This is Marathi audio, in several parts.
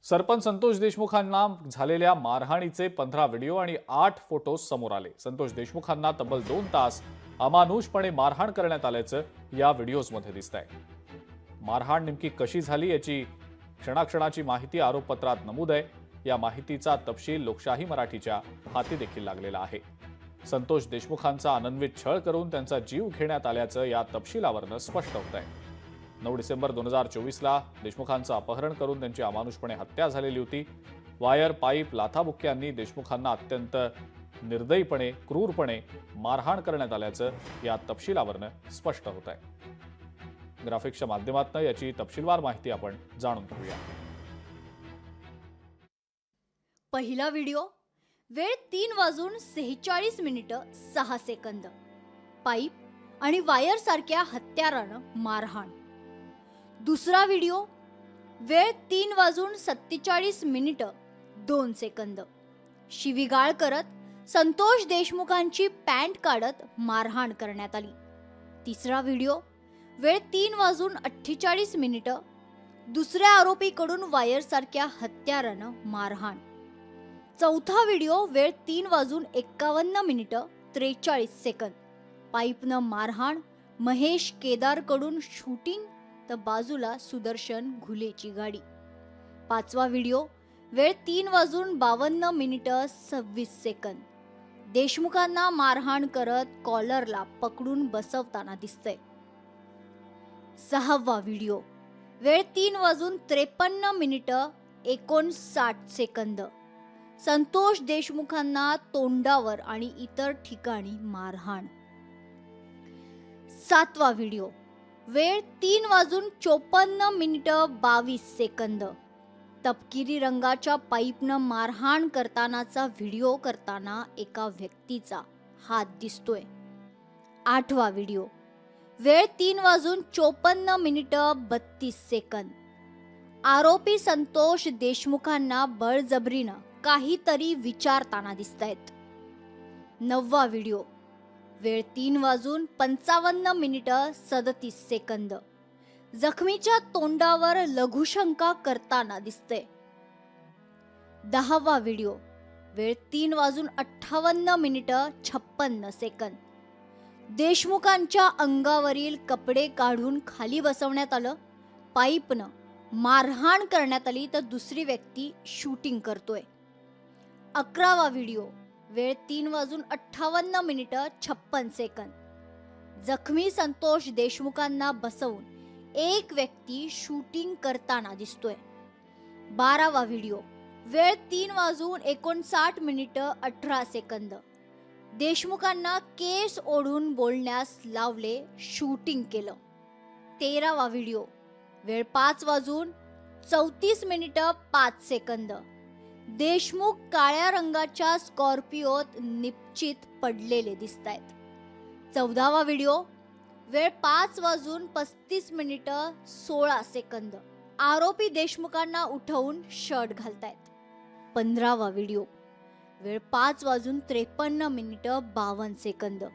सरपंच संतोष देशमुखांना झालेल्या मारहाणीचे 15 व्हिडिओ आणि 8 फोटो समोर आले। संतोष देशमुखांना तब्बल 2 तास अमानुषपणे मारहाण करण्यात आल्याचं या व्हिडिओजमध्ये दिसतंय। मारहाण नेमकी कशी झाली याची क्षणाक्षणाची माहिती आरोपपत्रात नमूद आहे। या माहितीचा तपशील लोकशाही मराठीच्या हाती देखील लागलेला आहे। संतोष देशमुखांचा अनन्वित छळ करून त्यांचा जीव घेण्यात आल्याचं या तपशिलावरून स्पष्ट होतंय। 9 डिसेंबर 2024ला देशमुखांचं अपहरण करून त्यांची अमानुषपणे हत्या झालेली होती। वायर, पाईप, लाथाबुक्क्यांनी देशमुखांना अत्यंत निर्दयीपणे, क्रूरपणे मारहाण करण्यात आल्याचं या तपशिलावरून स्पष्ट होतंय। ग्राफिक्सच्या माध्यमातून याची तपशीलवार माहिती आपण जाणून घेऊया। पहिला व्हिडिओ, वेळ 3:46:06 पाईप आणि वायर सारख्या हत्यारानं मारहाण। दुसरा व्हिडिओ, वेळ 3:47:02 शिवीगाळ करत संतोष देशमुखांची पॅन्ट काढत मारहाण करण्यात आली। तिसरा व्हिडिओ, वेळ 3:48 दुसऱ्या आरोपीकडून वायर सारख्या हत्यारानं मारहाण। चौथा व्हिडिओ, वेळ 3:51:43 पाईपनं मारहाण, महेश केदारकडून शूटिंग तर बाजूला सुदर्शन घुलेची गाडी। पाचवा व्हिडिओ, वेळ 3:52:26 देशमुखांना मारहाण करत कॉलरला पकडून बसवताना दिसतंय। सहावा व्हिडिओ, वेळ 3:53:59 संतोष देशमुखांना तोंडावर आणि इतर ठिकाणी मारहाण। सातवा व्हिडिओ, वेळ 3:54:22 तपकिरी रंगाच्या पाईपनं मारहाण करतानाचा व्हिडिओ करताना एका व्यक्तीचा हात दिसतोय। आठवा व्हिडिओ, वेळ 3:54:32 आरोपी संतोष देशमुखांना बळजबरीनं काहीतरी विचारताना दिसतायत। नववा व्हिडिओ, वेळ 3:55:37 जखमीच्या तोंडावर लघुशंका करताना दिसते। 10वा व्हिडिओ, वेळ 3:58:56 देशमुखांच्या अंगावरील कपडे काढून खाली बसवण्यात आलं, पाईपनं मारहाण करण्यात आली तर दुसरी व्यक्ती शूटिंग करतोय। 11वा व्हिडिओ, वेळ 3:58:56 जखमी संतोष देशमुखांना बसवून एक व्यक्ती शूटिंग करताना दिसतोय। 12वा व्हिडिओ, वेळ 3:59:18 देशमुखांना केस ओढून बोलण्यास लावले, शूटिंग केलं। 13वा व्हिडिओ, वेळ 5:34:05 देशमुख काळ्या रंगाच्या स्कॉर्पिओत निश्चित पडलेले दिसतायत। 14वा व्हिडिओ, वेळ 5:35:16 आरोपी देशमुखांना उठवून शर्ट घालतायत। 15वा व्हिडिओ, वेळ 5:53:52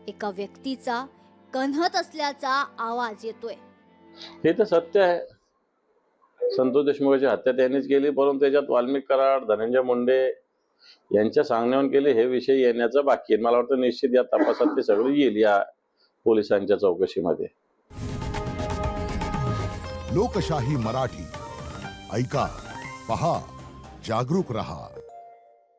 एका व्यक्तीचा कण्हत असल्याचा आवाज येतोय। हे तर सत्य आहे। संतोष देशमुखाची हत्या त्यांनीच केली, परंतु त्याच्यात वाल्मिक कराड, धनंजय मुंडे यांच्या सांगण्यावरून केले हे विषय येण्याचा बाकी आहे। मला वाटतं निश्चित या तपासात ते सगळे येईल या पोलिसांच्या चौकशीमध्ये। लोकशाही मराठी ऐका, पहा, जागरूक रहा।